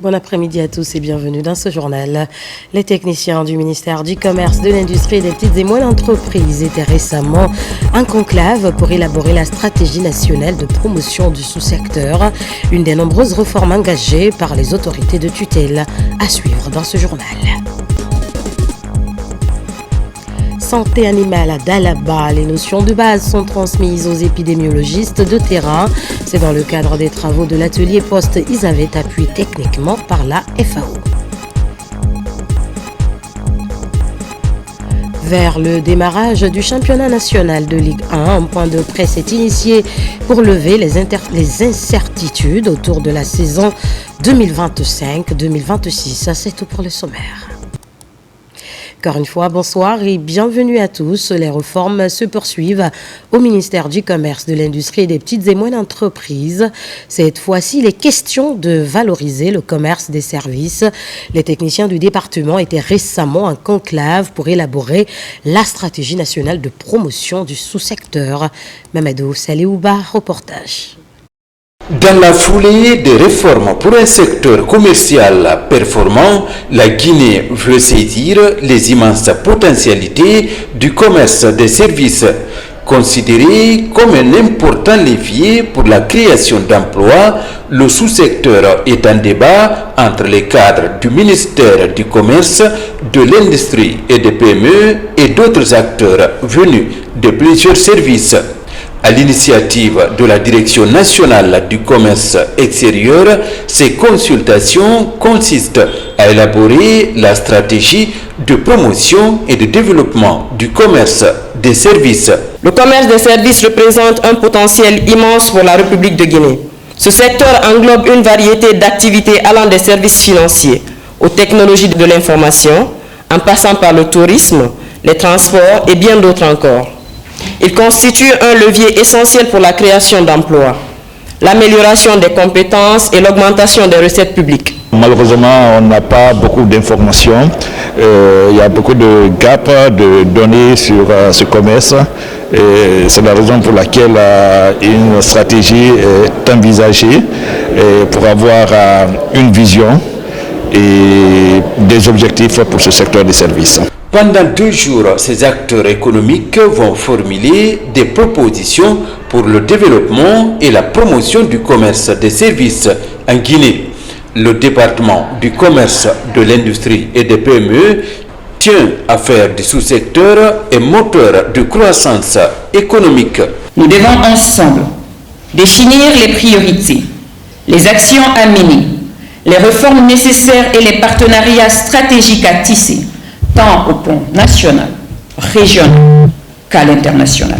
Bon après-midi à tous et bienvenue dans ce journal. Les techniciens du ministère du Commerce, de l'Industrie et des petites et moyennes entreprises étaient récemment en conclave pour élaborer la stratégie nationale de promotion du sous-secteur, une des nombreuses réformes engagées par les autorités de tutelle. À suivre dans ce journal. Santé animale à Dalaba, les notions de base sont transmises aux épidémiologistes de terrain. C'est dans le cadre des travaux de l'atelier post-Isavet appuyé techniquement par la FAO. Vers le démarrage du championnat national de Ligue 1, un point de presse est initié pour lever les incertitudes autour de la saison 2025-2026. C'est tout pour le sommaire. Encore une fois, bonsoir et bienvenue à tous. Les réformes se poursuivent au ministère du Commerce, de l'Industrie et des petites et moyennes entreprises. Cette fois-ci, il est question de valoriser le commerce des services. Les techniciens du département étaient récemment en conclave pour élaborer la stratégie nationale de promotion du sous-secteur. Mamadou Saléouba, reportage. Dans la foulée des réformes pour un secteur commercial performant, la Guinée veut saisir les immenses potentialités du commerce des services. Considéré comme un important levier pour la création d'emplois, le sous-secteur est en débat entre les cadres du ministère du Commerce, de l'Industrie et des PME et d'autres acteurs venus de plusieurs services. À l'initiative de la Direction nationale du commerce extérieur, ces consultations consistent à élaborer la stratégie de promotion et de développement du commerce des services. Le commerce des services représente un potentiel immense pour la République de Guinée. Ce secteur englobe une variété d'activités allant des services financiers aux technologies de l'information, en passant par le tourisme, les transports et bien d'autres encore. Il constitue un levier essentiel pour la création d'emplois, l'amélioration des compétences et l'augmentation des recettes publiques. Malheureusement, on n'a pas beaucoup d'informations. Il y a beaucoup de gaps de données sur ce commerce. C'est la raison pour laquelle une stratégie est envisagée pour avoir une vision et des objectifs pour ce secteur des services. Pendant 2 jours, ces acteurs économiques vont formuler des propositions pour le développement et la promotion du commerce des services en Guinée. Le département du commerce, de l'industrie et des PME tient à faire du sous-secteur un moteur de croissance économique. Nous devons ensemble définir les priorités, les actions à mener, les réformes nécessaires et les partenariats stratégiques à tisser, tant au plan national, régional qu'à l'international.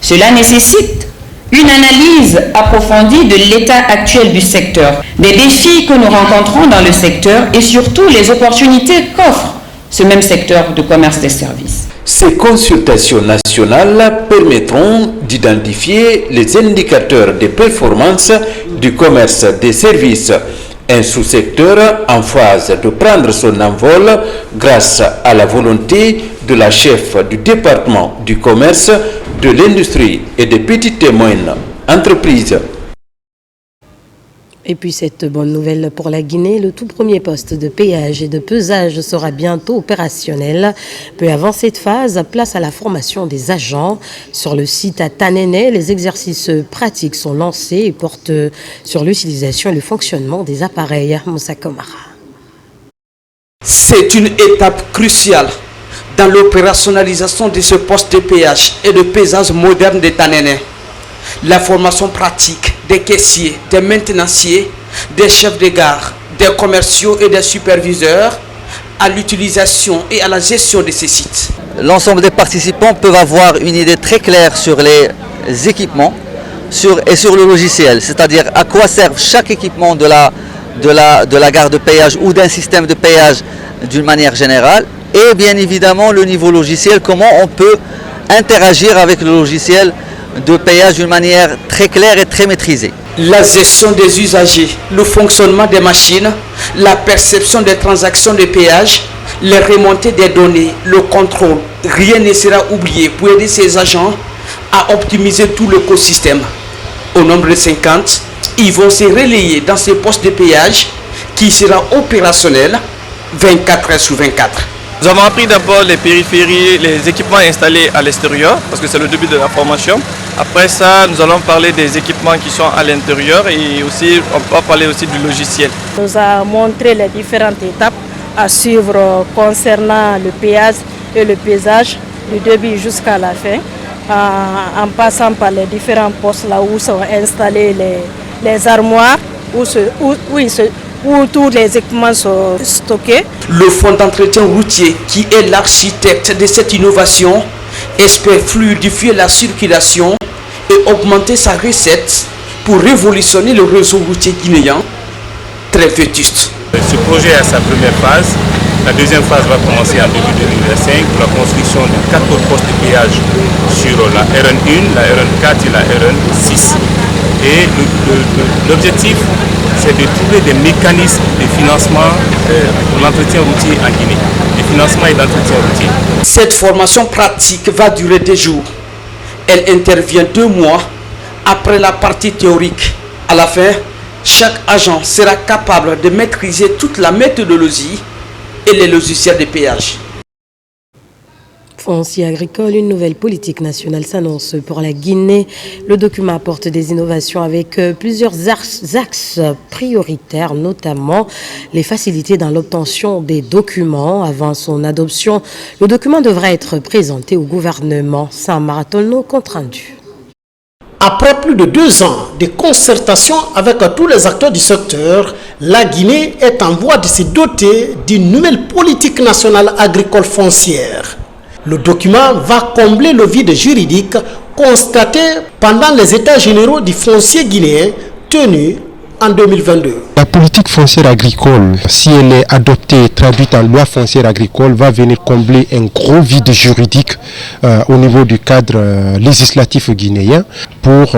Cela nécessite une analyse approfondie de l'état actuel du secteur, des défis que nous rencontrons dans le secteur et surtout les opportunités qu'offre ce même secteur de commerce des services. Ces consultations nationales permettront d'identifier les indicateurs de performance du commerce des services. Un sous-secteur en phase de prendre son envol grâce à la volonté de la chef du département du commerce, de l'industrie et des petites et moyennes entreprises. Et puis cette bonne nouvelle pour la Guinée, le tout premier poste de péage et de pesage sera bientôt opérationnel. Peu avant cette phase, place à la formation des agents. Sur le site à Tanene, les exercices pratiques sont lancés et portent sur l'utilisation et le fonctionnement des appareils. Moussa Komara. C'est une étape cruciale dans l'opérationnalisation de ce poste de péage et de pesage moderne de Tanene. La formation pratique des caissiers, des maintenanciers, des chefs de gare, des commerciaux et des superviseurs à l'utilisation et à la gestion de ces sites. L'ensemble des participants peuvent avoir une idée très claire sur les équipements et sur le logiciel, c'est-à-dire à quoi sert chaque équipement de la gare de péage ou d'un système de péage d'une manière générale, et bien évidemment le niveau logiciel, comment on peut interagir avec le logiciel de péage d'une manière très claire et très maîtrisée. La gestion des usagers, le fonctionnement des machines, la perception des transactions de péage, les remontées des données, le contrôle, rien ne sera oublié pour aider ces agents à optimiser tout l'écosystème. Au nombre de 50, ils vont se relayer dans ces postes de péage qui sera opérationnel 24 heures sur 24. Nous avons appris d'abord les périphéries, les équipements installés à l'extérieur, parce que c'est le début de la formation. Après ça, nous allons parler des équipements qui sont à l'intérieur et aussi, on va parler aussi du logiciel. On nous a montré les différentes étapes à suivre concernant le péage et le paysage du début jusqu'à la fin, en passant par les différents postes là où sont installés les armoires, où tous les équipements sont stockés. Le fonds d'entretien routier, qui est l'architecte de cette innovation, espère fluidifier la circulation et augmenter sa recette pour révolutionner le réseau routier guinéen, très vétuste. Ce projet a sa première phase. La deuxième phase va commencer en début 2025 pour la construction de 4 autres postes de péage sur la RN1, la RN4 et la RN6. Et l'objectif, c'est de trouver des mécanismes de financement pour l'entretien routier en Guinée, de financement et d'entretien routier. Cette formation pratique va durer 2 jours. Elle intervient 2 mois après la partie théorique. À la fin, chaque agent sera capable de maîtriser toute la méthodologie et les logiciels de péage. Foncier agricole, une nouvelle politique nationale s'annonce pour la Guinée. Le document apporte des innovations avec plusieurs axes prioritaires, notamment les facilités dans l'obtention des documents. Avant son adoption, le document devrait être présenté au gouvernement. Saint-Marathon, compte rendu. Après plus de 2 ans de concertation avec tous les acteurs du secteur, la Guinée est en voie de se doter d'une nouvelle politique nationale agricole foncière. Le document va combler le vide juridique constaté pendant les états généraux du foncier guinéen tenus en 2022. La politique foncière agricole, si elle est adoptée et traduite en loi foncière agricole, va venir combler un gros vide juridique au niveau du cadre législatif guinéen pour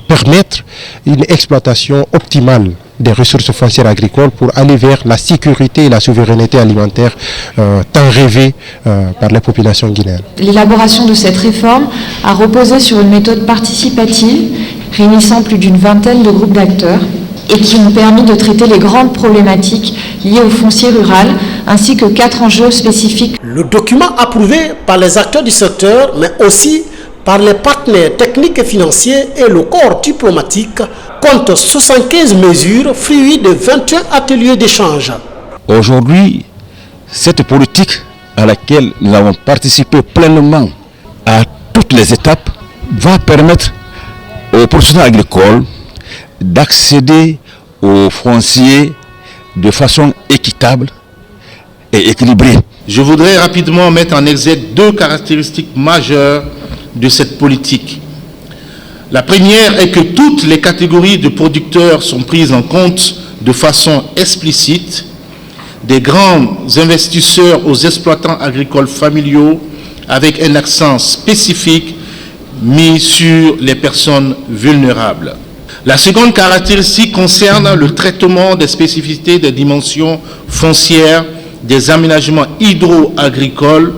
permettre une exploitation optimale des ressources foncières agricoles pour aller vers la sécurité et la souveraineté alimentaire tant rêvée par la population guinéenne. L'élaboration de cette réforme a reposé sur une méthode participative réunissant plus d'une vingtaine de groupes d'acteurs et qui ont permis de traiter les grandes problématiques liées au foncier rural ainsi que 4 enjeux spécifiques. Le document approuvé par les acteurs du secteur mais aussi par les partenaires techniques et financiers et le corps diplomatique compte 75 mesures fruits de 21 ateliers d'échange. Aujourd'hui, cette politique à laquelle nous avons participé pleinement à toutes les étapes va permettre aux professionnels agricoles d'accéder aux fonciers de façon équitable et équilibrée. Je voudrais rapidement mettre en exergue 2 caractéristiques majeures de cette politique. La première est que toutes les catégories de producteurs sont prises en compte de façon explicite, des grands investisseurs aux exploitants agricoles familiaux avec un accent spécifique mis sur les personnes vulnérables. La seconde caractéristique concerne le traitement des spécificités des dimensions foncières des aménagements hydro-agricoles.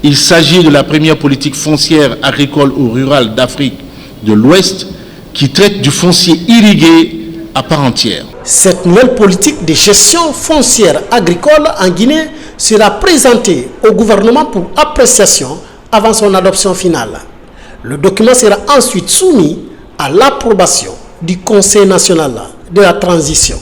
Il s'agit de la première politique foncière agricole ou rurale d'Afrique de l'Ouest qui traite du foncier irrigué à part entière. Cette nouvelle politique de gestion foncière agricole en Guinée sera présentée au gouvernement pour appréciation avant son adoption finale. Le document sera ensuite soumis à l'approbation du Conseil national de la transition.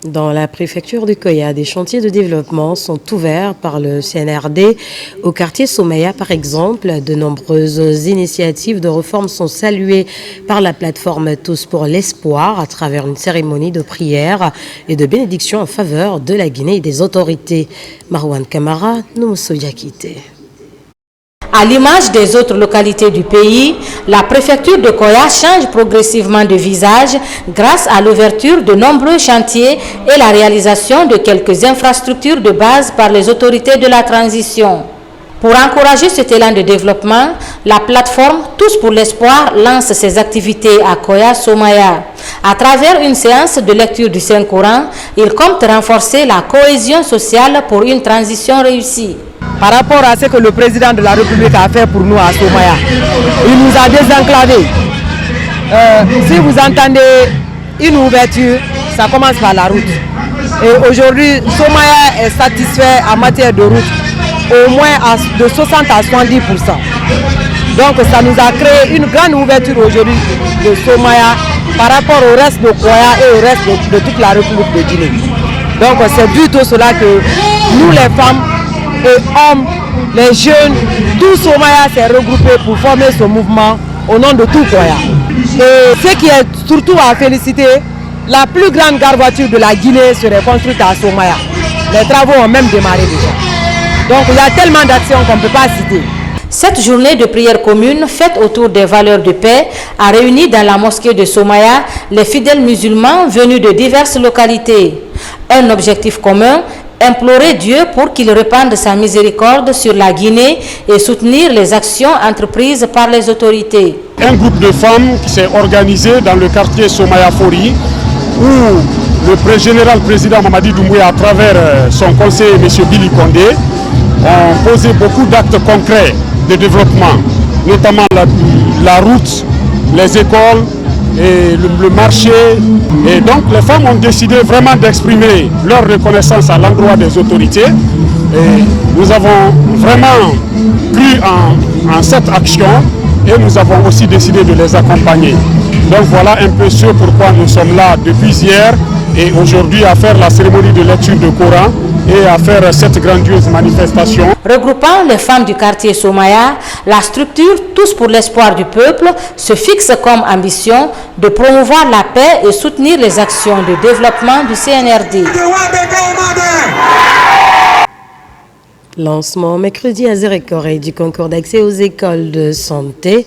Dans la préfecture du Koya, des chantiers de développement sont ouverts par le CNRD. Au quartier Somaya, par exemple, de nombreuses initiatives de réforme sont saluées par la plateforme Tous pour l'espoir à travers une cérémonie de prière et de bénédiction en faveur de la Guinée et des autorités. Marwan Kamara, Noumoussoudiakité. À l'image des autres localités du pays, la préfecture de Koya change progressivement de visage grâce à l'ouverture de nombreux chantiers et la réalisation de quelques infrastructures de base par les autorités de la transition. Pour encourager cet élan de développement, la plateforme Tous pour l'espoir lance ses activités à Koya Somaya. À travers une séance de lecture du Saint-Coran, il compte renforcer la cohésion sociale pour une transition réussie. Par rapport à ce que le président de la République a fait pour nous à Somaya, il nous a désenclavés. Si vous entendez une ouverture, ça commence par la route. Et aujourd'hui, Somaya est satisfait en matière de route, au moins de 60 à 70%. Donc ça nous a créé une grande ouverture aujourd'hui de Somaya par rapport au reste de Koya et au reste de toute la République de Guinée. Donc c'est du tout cela que nous les femmes et hommes, les jeunes, tout Somaya s'est regroupé pour former ce mouvement au nom de tout Koya. Et ce qui est surtout à féliciter, la plus grande gare voiture de la Guinée serait construite à Somaya. Les travaux ont même démarré déjà. Donc il y a tellement d'actions qu'on ne peut pas citer. Cette journée de prière commune faite autour des valeurs de paix a réuni dans la mosquée de Somaya les fidèles musulmans venus de diverses localités. Un objectif commun, implorer Dieu pour qu'il répande sa miséricorde sur la Guinée et soutenir les actions entreprises par les autorités. Un groupe de femmes qui s'est organisé dans le quartier Somaya Fori où le général président Mamadi Doumbouya à travers son conseiller M. Billy Condé ont posé beaucoup d'actes concrets de développement, notamment la route, les écoles et le marché. Et donc les femmes ont décidé vraiment d'exprimer leur reconnaissance à l'endroit des autorités. Et nous avons vraiment cru en cette action et nous avons aussi décidé de les accompagner. Donc voilà un peu ce pourquoi nous sommes là depuis hier et aujourd'hui à faire la cérémonie de lecture de Coran et à faire cette grandiose manifestation. Regroupant les femmes du quartier Somaya, la structure Tous pour l'espoir du peuple se fixe comme ambition de promouvoir la paix et soutenir les actions de développement du CNRD. Lancement mercredi à Zérékoré du concours d'accès aux écoles de santé.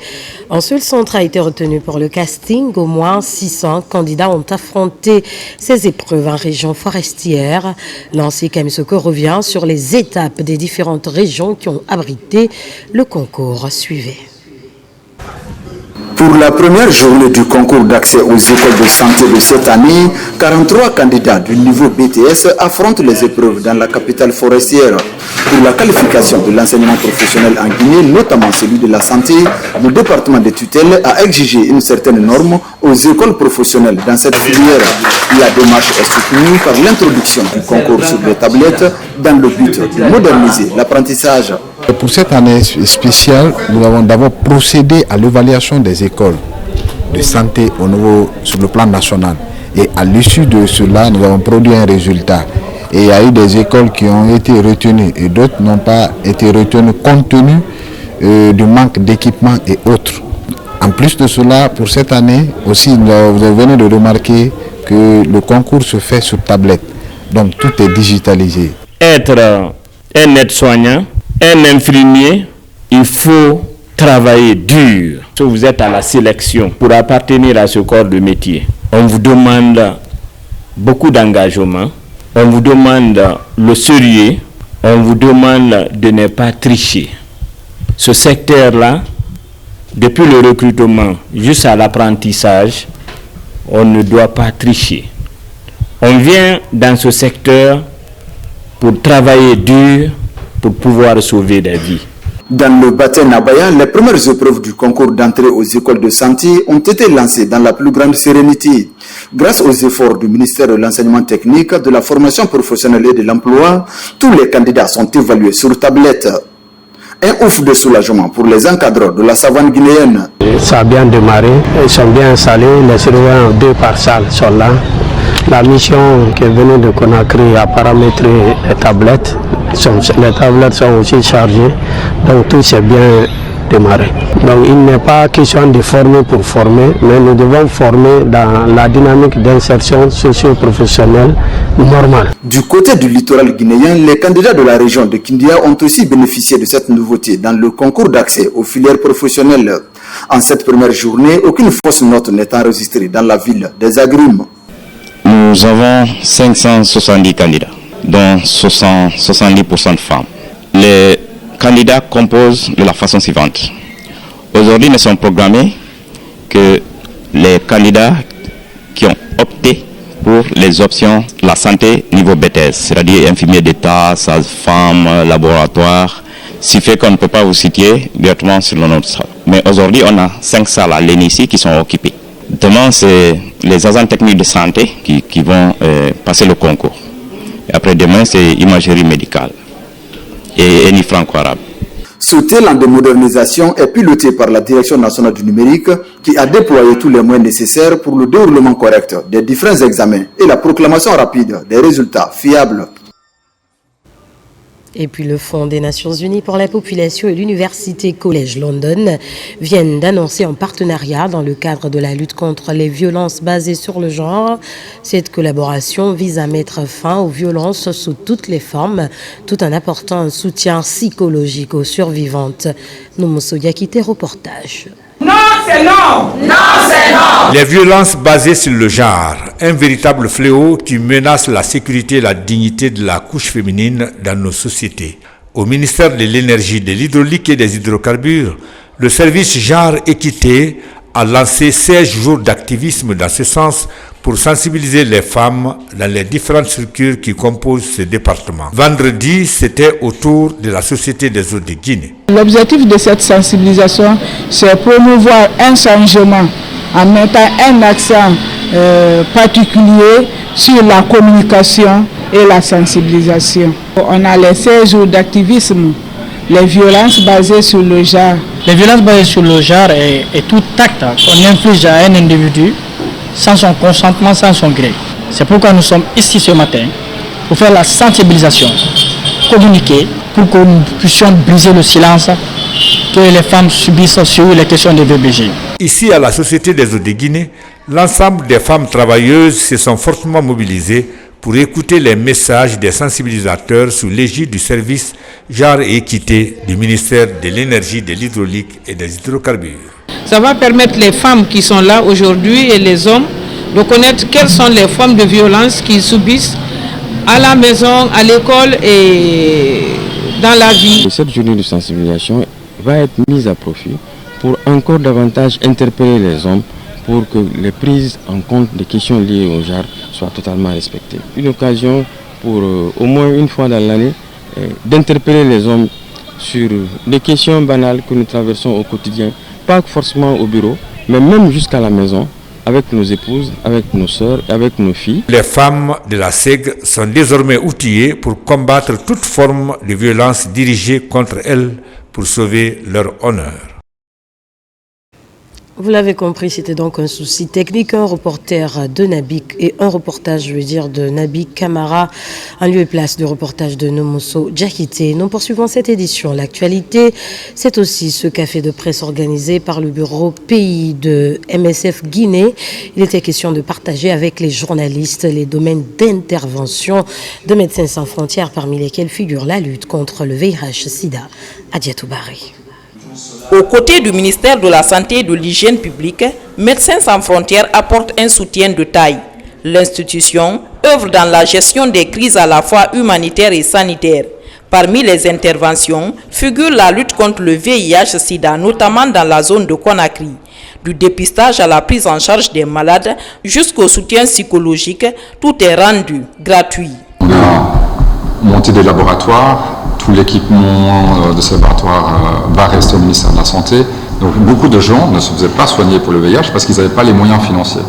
Un seul centre a été retenu pour le casting. Au moins 600 candidats ont affronté ces épreuves en région forestière. L'ancien Kamisoko revient sur les étapes des différentes régions qui ont abrité le concours. Suivez. Pour la première journée du concours d'accès aux écoles de santé de cette année, 43 candidats du niveau BTS affrontent les épreuves dans la capitale forestière. Pour la qualification de l'enseignement professionnel en Guinée, notamment celui de la santé, le département de tutelle a exigé une certaine norme aux écoles professionnelles dans cette filière. La démarche est soutenue par l'introduction du concours sur les tablettes dans le but de moderniser l'apprentissage. Pour cette année spéciale, nous avons d'abord procédé à l'évaluation des écoles de santé sur le plan national. Et à l'issue de cela, nous avons produit un résultat. Et il y a eu des écoles qui ont été retenues et d'autres n'ont pas été retenues compte tenu du manque d'équipement et autres. En plus de cela, pour cette année aussi, vous venez de remarquer que le concours se fait sur tablette. Donc tout est digitalisé. Être un aide-soignant, un infirmier, il faut travailler dur. Si vous êtes à la sélection pour appartenir à ce corps de métier, on vous demande beaucoup d'engagement, on vous demande le sérieux, on vous demande de ne pas tricher. Ce secteur-là, depuis le recrutement jusqu'à l'apprentissage, on ne doit pas tricher. On vient dans ce secteur pour travailler dur, pour pouvoir sauver des vies. Dans le Baten Nabaya, les premières épreuves du concours d'entrée aux écoles de santé ont été lancées dans la plus grande sérénité. Grâce aux efforts du ministère de l'Enseignement technique, de la formation professionnelle et de l'emploi, tous les candidats sont évalués sur tablette. Un ouf de soulagement pour les encadreurs de la savane guinéenne. Ça a bien démarré, ils sont bien installés, les surveillants 2 par salle sont là. La mission qui est venue de Conakry a paramétré les tablettes. Les tablettes sont aussi chargées, donc tout s'est bien démarré. Donc il n'est pas question de former pour former, mais nous devons former dans la dynamique d'insertion socio-professionnelle normale. Du côté du littoral guinéen, les candidats de la région de Kindia ont aussi bénéficié de cette nouveauté dans le concours d'accès aux filières professionnelles. En cette première journée, aucune fausse note n'est enregistrée dans la ville des Agrumes. Nous avons 570 candidats, dont 70% de femmes. Les candidats composent de la façon suivante. Aujourd'hui, ne sont programmés que les candidats qui ont opté pour les options de la santé niveau BTS, c'est-à-dire infirmier d'État, sage-femme, laboratoire, ce qui fait qu'on ne peut pas vous citer directement sur le nom de ça. Mais aujourd'hui, on a 5 salles à l'ENICI qui sont occupées. Demain, c'est les agents techniques de santé qui vont passer le concours. Et après demain, c'est imagerie médicale et ENI franco-arabe. Ce talent de modernisation est piloté par la Direction nationale du numérique qui a déployé tous les moyens nécessaires pour le déroulement correct des différents examens et la proclamation rapide des résultats fiables. Et puis le Fonds des Nations Unies pour la population et l'Université Collège London viennent d'annoncer un partenariat dans le cadre de la lutte contre les violences basées sur le genre. Cette collaboration vise à mettre fin aux violences sous toutes les formes, tout en apportant un soutien psychologique aux survivantes. Noumousso Yakite, reportage. Non, c'est non! Non, c'est non! Les violences basées sur le genre, un véritable fléau qui menace la sécurité et la dignité de la couche féminine dans nos sociétés. Au ministère de l'Énergie, de l'Hydraulique et des Hydrocarbures, le service Genre Équité a lancé 16 jours d'activisme dans ce sens pour sensibiliser les femmes dans les différentes structures qui composent ce département. Vendredi, c'était autour de la Société des eaux de Guinée. L'objectif de cette sensibilisation, c'est promouvoir un changement en mettant un accent particulier sur la communication et la sensibilisation. On a les 16 jours d'activisme, les violences basées sur le genre. Les violences basées sur le genre est tout acte qu'on inflige à un individu sans son consentement, sans son gré. C'est pourquoi nous sommes ici ce matin pour faire la sensibilisation, communiquer, pour que nous puissions briser le silence que les femmes subissent sur les questions de VBG. Ici, à la Société des eaux de Guinée, l'ensemble des femmes travailleuses se sont fortement mobilisées pour écouter les messages des sensibilisateurs sous l'égide du service Genre et Équité du ministère de l'Énergie, de l'Hydraulique et des Hydrocarbures. Ça va permettre les femmes qui sont là aujourd'hui et les hommes de connaître quelles sont les formes de violence qu'ils subissent à la maison, à l'école et dans la vie. Cette journée de sensibilisation va être mise à profit pour encore davantage interpeller les hommes pour que les prises en compte des questions liées au genre soient totalement respectées. Une occasion pour au moins une fois dans l'année d'interpeller les hommes sur des questions banales que nous traversons au quotidien, pas forcément au bureau, mais même jusqu'à la maison, avec nos épouses, avec nos sœurs, avec nos filles. Les femmes de la SEG sont désormais outillées pour combattre toute forme de violence dirigée contre elles pour sauver leur honneur. Vous l'avez compris, c'était donc un souci technique. Un reporter de Nabik et un reportage, de Nabi Camara, en lieu et place de reportage de Noumousso Djakité. Nous poursuivons cette édition. L'actualité, c'est aussi ce café de presse organisé par le bureau pays de MSF Guinée. Il était question de partager avec les journalistes les domaines d'intervention de Médecins sans frontières, parmi lesquels figure la lutte contre le VIH-Sida. Adiatou Bari. Aux côtés du ministère de la Santé et de l'Hygiène publique, Médecins sans frontières apporte un soutien de taille. L'institution œuvre dans la gestion des crises à la fois humanitaires et sanitaires. Parmi les interventions figure la lutte contre le VIH-Sida, notamment dans la zone de Conakry. Du dépistage à la prise en charge des malades jusqu'au soutien psychologique, tout est rendu gratuit. On a monté des laboratoires. Tout l'équipement de ces laboratoires va rester au ministère de la Santé. Donc beaucoup de gens ne se faisaient pas soigner pour le VIH parce qu'ils n'avaient pas les moyens financiers.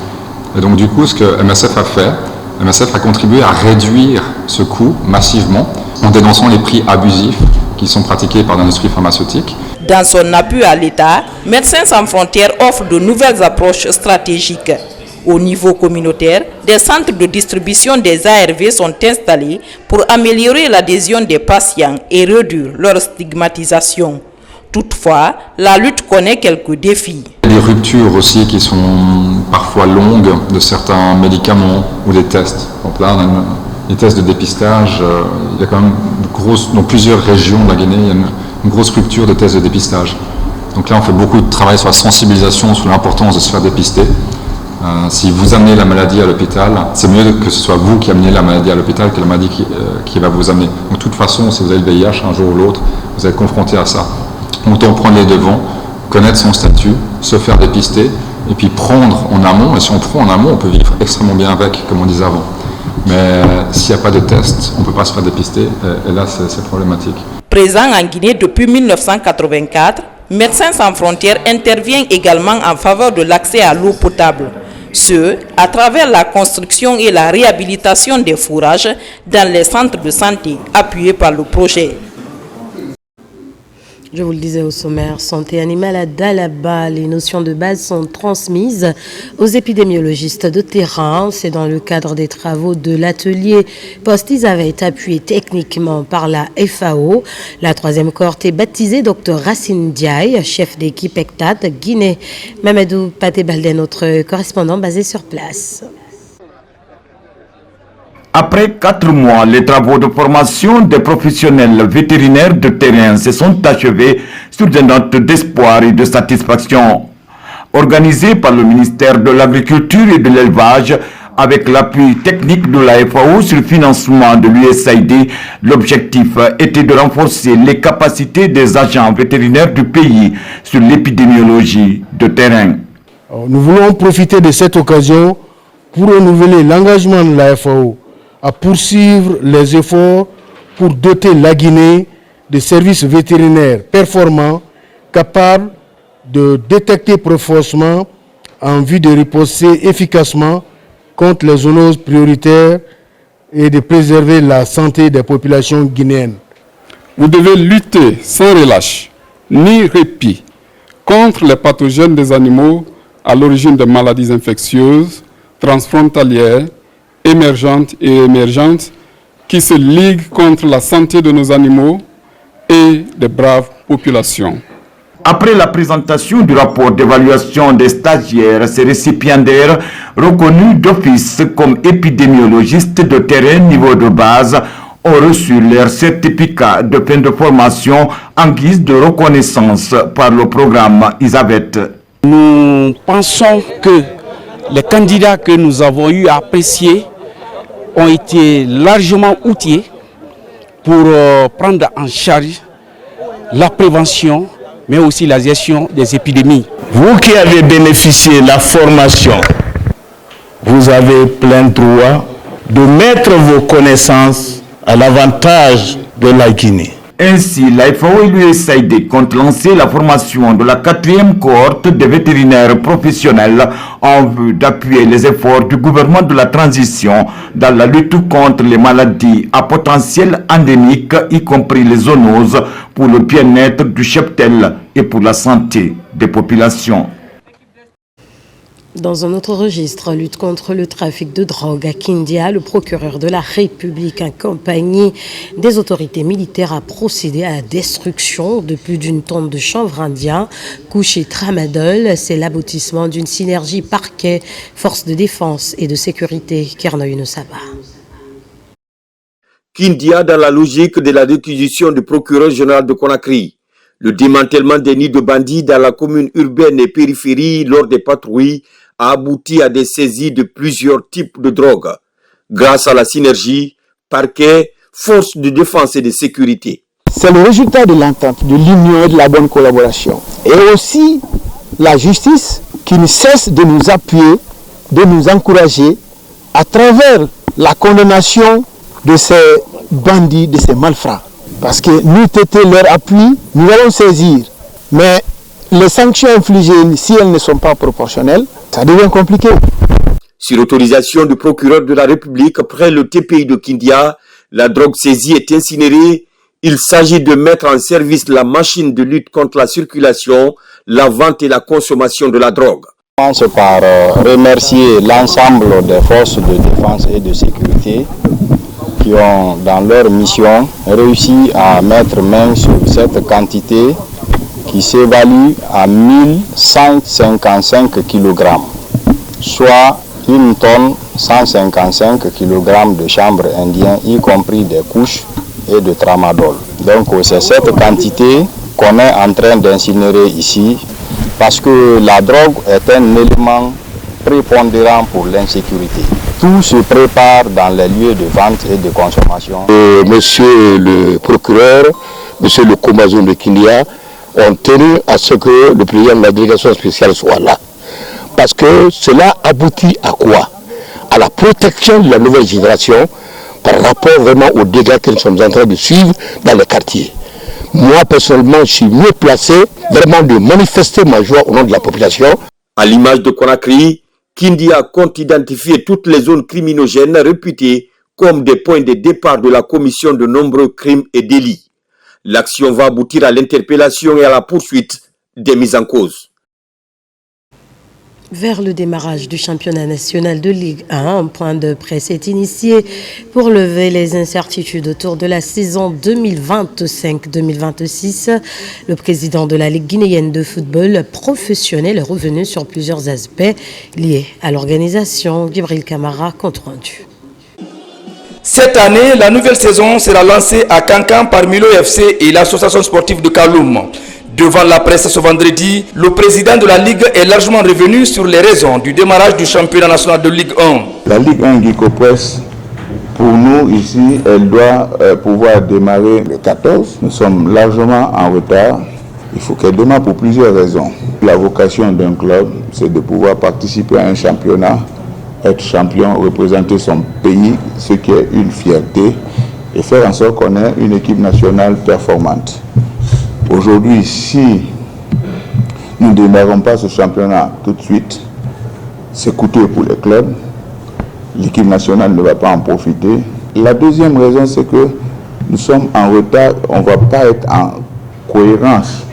Et donc du coup, ce que MSF a fait, MSF a contribué à réduire ce coût massivement en dénonçant les prix abusifs qui sont pratiqués par l'industrie pharmaceutique. Dans son appui à l'État, Médecins sans frontières offre de nouvelles approches stratégiques. Au niveau communautaire, des centres de distribution des ARV sont installés pour améliorer l'adhésion des patients et réduire leur stigmatisation. Toutefois, la lutte connaît quelques défis. Des ruptures aussi qui sont parfois longues de certains médicaments ou des tests. Donc là, on a les tests de dépistage, il y a quand même dans plusieurs régions de la Guinée, il y a une grosse rupture de tests de dépistage. Donc là, on fait beaucoup de travail sur la sensibilisation, sur l'importance de se faire dépister. Si vous amenez la maladie à l'hôpital, c'est mieux que ce soit vous qui amenez la maladie à l'hôpital que la maladie qui va vous amener. De toute façon, si vous avez le VIH un jour ou l'autre, vous êtes confronté à ça. Autant prendre les devants, connaître son statut, se faire dépister, et puis prendre en amont. Et si on prend en amont, on peut vivre extrêmement bien avec, comme on disait avant. Mais s'il n'y a pas de test, on ne peut pas se faire dépister, et là, c'est problématique. Présent en Guinée depuis 1984, Médecins sans frontières intervient également en faveur de l'accès à l'eau potable. Ce, à travers la construction et la réhabilitation des fourrages dans les centres de santé appuyés par le projet. Je vous le disais au sommaire, santé animale à Dalaba, les notions de base sont transmises aux épidémiologistes de terrain. C'est dans le cadre des travaux de l'atelier post-Isavette appuyé techniquement par la FAO. La troisième cohorte est baptisée Dr Racine Diaye, chef d'équipe ECTAT Guinée. Mamadou Paté-Baldé, notre correspondant basé sur place. Après 4 mois, les travaux de formation des professionnels vétérinaires de terrain se sont achevés sur des notes d'espoir et de satisfaction. Organisés par le ministère de l'Agriculture et de l'Élevage, avec l'appui technique de la FAO sur le financement de l'USAID, l'objectif était de renforcer les capacités des agents vétérinaires du pays sur l'épidémiologie de terrain. Nous voulons profiter de cette occasion pour renouveler l'engagement de la FAO à poursuivre les efforts pour doter la Guinée de services vétérinaires performants, capables de détecter précocement en vue de riposter efficacement contre les zoonoses prioritaires et de préserver la santé des populations guinéennes. Vous devez lutter sans relâche ni répit contre les pathogènes des animaux à l'origine de maladies infectieuses, transfrontalières, émergentes et émergentes qui se liguent contre la santé de nos animaux et des braves populations. Après la présentation du rapport d'évaluation des stagiaires, ces récipiendaires reconnus d'office comme épidémiologistes de terrain niveau de base ont reçu leur certificat de fin de formation en guise de reconnaissance par le programme Isavette. Nous pensons que les candidats que nous avons eu à apprécier ont été largement outillés pour prendre en charge la prévention, mais aussi la gestion des épidémies. Vous qui avez bénéficié de la formation, vous avez plein droit de mettre vos connaissances à l'avantage de la Guinée. Ainsi, la FAO et l'USAID comptent lancer la formation de la 4e cohorte des vétérinaires professionnels en vue d'appuyer les efforts du gouvernement de la transition dans la lutte contre les maladies à potentiel endémique, y compris les zoonoses, pour le bien-être du cheptel et pour la santé des populations. Dans un autre registre, lutte contre le trafic de drogue à Kindia, le procureur de la République, accompagné des autorités militaires, a procédé à la destruction de plus d'une tonne de chanvre indien couché tramadol. C'est l'aboutissement d'une synergie parquet, forces de défense et de sécurité. Kernoy Nosaba. Kindia dans la logique de la réquisition du procureur général de Conakry. Le démantèlement des nids de bandits dans la commune urbaine et périphérie lors des patrouilles a abouti à des saisies de plusieurs types de drogues. Grâce à la synergie, parquet, forces de défense et de sécurité. C'est le résultat de l'entente, de l'union et de la bonne collaboration. Et aussi la justice qui ne cesse de nous appuyer, de nous encourager à travers la condamnation de ces bandits, de ces malfrats. Parce que nous étions leur appui, nous allons saisir. Mais les sanctions infligées, si elles ne sont pas proportionnelles, ça devient compliqué. Sur autorisation du procureur de la République, près le TPI de Kindia, la drogue saisie est incinérée. Il s'agit de mettre en service la machine de lutte contre la circulation, la vente et la consommation de la drogue. Je commence par remercier l'ensemble des forces de défense et de sécurité qui ont, dans leur mission, réussi à mettre main sur cette quantité qui s'évalue à 1155 kg, soit 1 tonne 155 kg de chanvre indien, y compris des couches et de tramadol. Donc c'est cette quantité qu'on est en train d'incinérer ici, parce que la drogue est un élément prépondérant pour l'insécurité. Tout se prépare dans les lieux de vente et de consommation. Monsieur le procureur, monsieur le commandant de Kindia ont tenu à ce que le président de la délégation spéciale soit là. Parce que cela aboutit à quoi? À la protection de la nouvelle génération par rapport vraiment aux dégâts que nous sommes en train de suivre dans les quartiers. moi personnellement, je suis mieux placé vraiment de manifester ma joie au nom de la population. À l'image de Conakry, Kindia compte identifier toutes les zones criminogènes réputées comme des points de départ de la commission de nombreux crimes et délits. L'action va aboutir à l'interpellation et à la poursuite des mises en cause. Vers le démarrage du championnat national de Ligue 1, un point de presse est initié pour lever les incertitudes autour de la saison 2025-2026. Le président de la Ligue guinéenne de football professionnel est revenu sur plusieurs aspects liés à l'organisation. Gibril Camara, compte rendu. Cette année, la nouvelle saison sera lancée à Kankan par Milo FC et l'association sportive de Kaloum. Devant la presse ce vendredi, le président de la Ligue est largement revenu sur les raisons du démarrage du championnat national de Ligue 1. La Ligue 1 Guico Press, pour nous ici, elle doit pouvoir démarrer le 14. Nous sommes largement en retard. Il faut qu'elle démarre pour plusieurs raisons. La vocation d'un club, c'est de pouvoir participer à un championnat, être champion, représenter son pays, ce qui est une fierté, et faire en sorte qu'on ait une équipe nationale performante. Aujourd'hui, si nous ne démarrons pas ce championnat tout de suite, c'est coûteux pour les clubs. L'équipe nationale ne va pas en profiter. La deuxième raison, c'est que nous sommes en retard. On ne va pas être en cohérence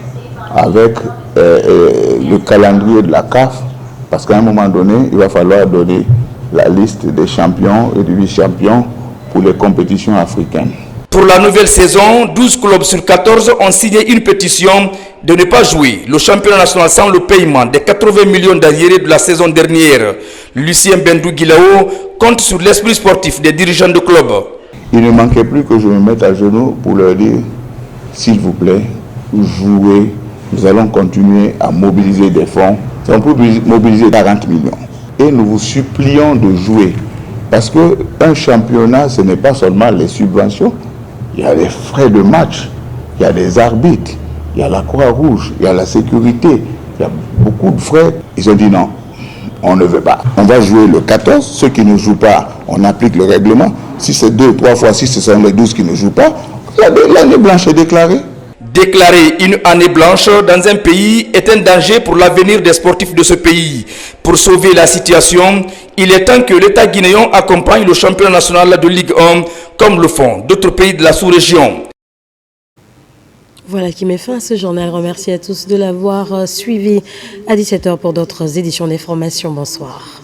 avec le calendrier de la CAF, parce qu'à un moment donné, il va falloir donner la liste des champions et des vice-champions pour les compétitions africaines. Pour la nouvelle saison, 12 clubs sur 14 ont signé une pétition de ne pas jouer le championnat national sans le paiement des 80 millions d'arriérés de la saison dernière. Lucien Bendou Guilao compte sur l'esprit sportif des dirigeants de club. Il ne manquait plus que je me mette à genoux pour leur dire, s'il vous plaît, jouez. Nous allons continuer à mobiliser des fonds. On peut mobiliser 40 millions. Et nous vous supplions de jouer. Parce qu'un championnat, ce n'est pas seulement les subventions. Il y a les frais de match, il y a des arbitres, il y a la Croix-Rouge, il y a la sécurité, il y a beaucoup de frais. Ils ont dit non, on ne veut pas. On va jouer le 14, ceux qui ne jouent pas, on applique le règlement. Si c'est 2 ou 3 fois, si ce sont les 12 qui ne jouent pas, l'année blanche est déclarée. Déclarer une année blanche dans un pays est un danger pour l'avenir des sportifs de ce pays. Pour sauver la situation, il est temps que l'État guinéen accompagne le championnat national de Ligue 1 comme le font d'autres pays de la sous-région. Voilà qui met fin à ce journal. Remercie à tous de l'avoir suivi à 17h pour d'autres éditions d'information. Bonsoir.